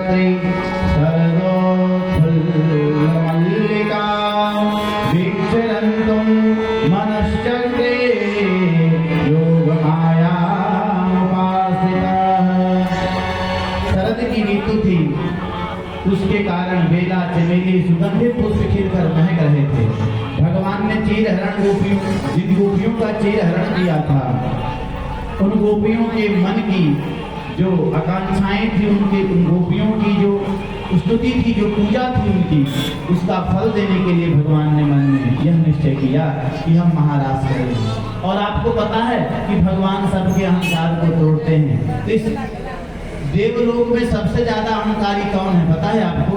रात्रि शरदोत्फुल्लमल्लिका वीक्षरन्तुं मनश्चक्रे योगमायामुपासितः। शरद की ऋतु थी, उसके कारण बेला चमेली सुगंधित पुष्प खिलकर महक रहे थे। भगवान ने चीर हरण गोपियों, जिन गोपियों का चीर हरण किया था, उन गोपियों के मन की जो आकांक्षाएं थी, उन गोपियों की जो स्तुति थी, जो पूजा थी उनकी, उसका फल देने के लिए भगवान ने मन में यह निश्चय किया कि हम महाराज करेंगे। और आपको पता है कि भगवान सबके अहंकार को तोड़ते हैं। तो इस देवलोक में सबसे ज्यादा अहंकारी कौन है पता है आपको?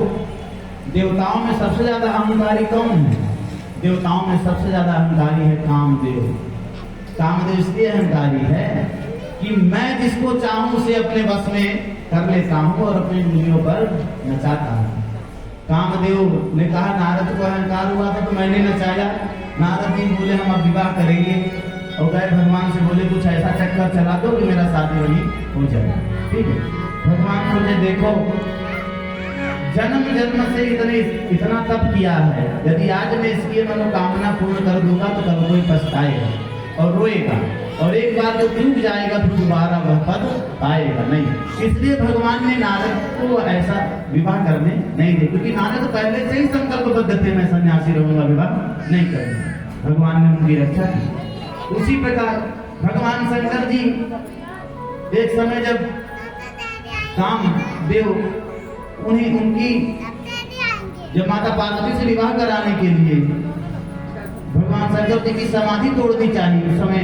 देवताओं में सबसे ज्यादा अहंकारी कौन है? देवताओं में सबसे ज्यादा अहंकारी है कामदेव। कामदेव इसलिए अहंकारी है कि मैं जिसको चाहूं उसे अपने बस में कर लेता हूं और अपनी उंगलियों पर नचाता हूं। कामदेव ने कहा, नारद को अहंकार हुआ था तो मैंने नचाया। नारद जी बोले हम अब विवाह करेंगे, और गए भगवान से बोले कुछ ऐसा चक्कर चला दो कि मेरा शादी वही हो जाए। ठीक है, भगवान बोले देखो जन्म जन्म से इतना तप किया है, यदि आज मैं इसकी मनोकामना पूर्ण कर दूंगा तो कल कोई पछताएगा और रोएगा, और एक बार जो चूक जाएगा तो दोबारा वह पद पाएगा नहीं। इसलिए भगवान ने नारद को ऐसा विवाह करने नहीं दे, क्योंकि नारद पहले से ही संकल्पबद्ध थे मैं सन्यासी रहूंगा, विवाह नहीं करूंगा। भगवान ने उनकी रक्षा की। उसी प्रकार भगवान शंकर जी एक समय जब कामदेव उनकी जब माता पार्वती से विवाह कराने के लिए भगवान शंकर जी की समाधि तोड़नी चाहिए, उस समय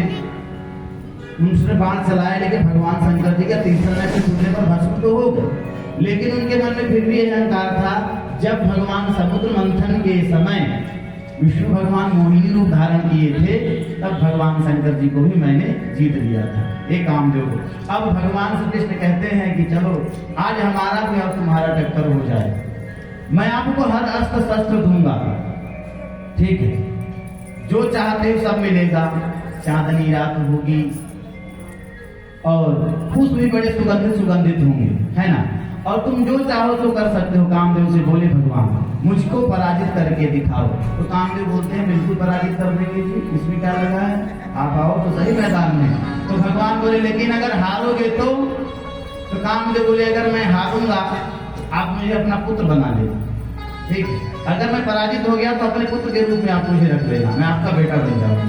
उनसे बाण चलाया, लेकिन भगवान शंकर जी का तीसरा से टूटने पर भस्म तो हो गए, लेकिन उनके मन में फिर भी अहंकार था। जब भगवान समुद्र मंथन के समय विष्णु भगवान मोहिनी रूप धारण किए थे, तब भगवान शंकर जी को भी मैंने जीत लिया था, एक कामदेव को। अब भगवान श्री कृष्ण कहते हैं कि चलो आज हमारा भी और तुम्हारा टक्कर हो जाए, मैं आपको हर अस्त्र शस्त्र दूंगा, ठीक है, जो चाहते हो सब मिलेगा। चांदनी रात होगी और पुष्प भी बड़े सुगंधित सुगंधित होंगे, है ना, और तुम जो चाहो तो कर सकते हो। कामदेव से बोले भगवान मुझको पराजित करके दिखाओ। तो कामदेव बोलते हैं बिल्कुल पराजित कर देंगे जी, इसमें क्या लगा है, आप आओ तो सही मैदान में। तो भगवान बोले लेकिन अगर हारोगे तो कामदेव बोले अगर मैं हारूंगा आप मुझे अपना पुत्र बना लेना, ठीक है, अगर मैं पराजित हो गया तो अपने पुत्र के रूप में आप मुझे रख लेना, मैं आपका बेटा बन जाऊंगा।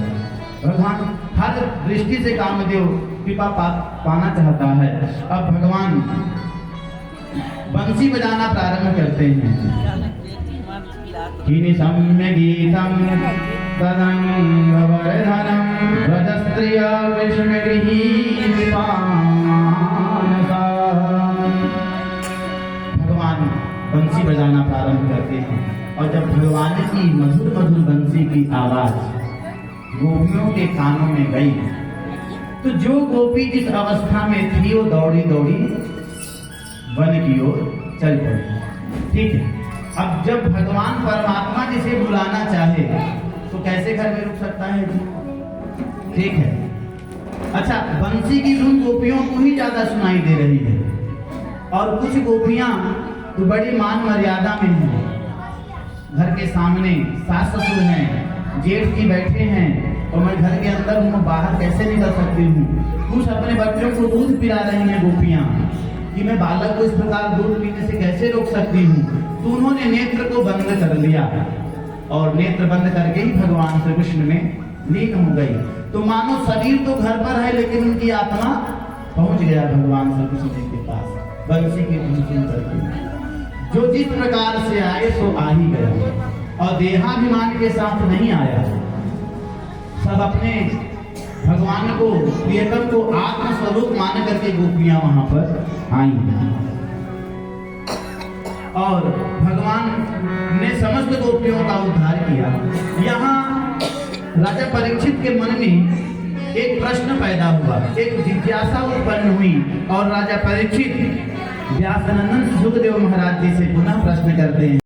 भगवान हर दृष्टि से कामदेव कृपा पाना चाहता है। अब भगवान बंसी बजाना प्रारंभ करते हैं। सम्य गीतम तदंगवर्धनम व्रजस्त्रिय विष्णुगृहीपानसा। भगवान बंसी बजाना प्रारंभ करते हैं, और जब भगवान की मधुर मधुर बंसी की आवाज गोपियों के कानों में गई, तो जो गोपी जिस अवस्था में थी वो दौड़ी दौड़ी वन की ओर चल पड़ी। ठीक है, अब जब भगवान परमात्मा जिसे बुलाना चाहे तो कैसे घर में रुक सकता है जी? ठीक है, अच्छा, बंसी की धुन गोपियों को ही ज्यादा सुनाई दे रही है, और कुछ गोपियां तो बड़ी मान मर्यादा में हैं, घर के सामने सास ससुर हैं, जेठ जी बैठे हैं, और मैं घर के अंदर हूँ, बाहर कैसे निकल सकती हूँ। कुछ अपने बच्चों को दूध पिला रही हैं गोपियां कि मैं बालक को इस प्रकार दूध पीने से कैसे रोक सकती हूँ। तो उन्होंने नेत्र को बंद कर लिया, और नेत्र बंद करके ही भगवान श्री कृष्ण में लीन हो गई। तो मानो शरीर तो घर पर है, लेकिन उनकी आत्मा पहुंच गया भगवान श्री कृष्ण जी के पास बंसी की धुन सुन करके। जो जिस प्रकार से आए सो आ ही गया, और देहाभिमान के साथ नहीं आया, सब अपने भगवान को प्रियतम को आत्मस्वरूप मान करके गोपियां वहां पर आई, और भगवान ने समस्त गोपियों का उद्धार किया। यहाँ राजा परीक्षित के मन में एक प्रश्न पैदा हुआ, एक जिज्ञासा उत्पन्न हुई, और राजा परीक्षित व्यासनंदन सुखदेव महाराज जी से पुनः प्रश्न करते हैं।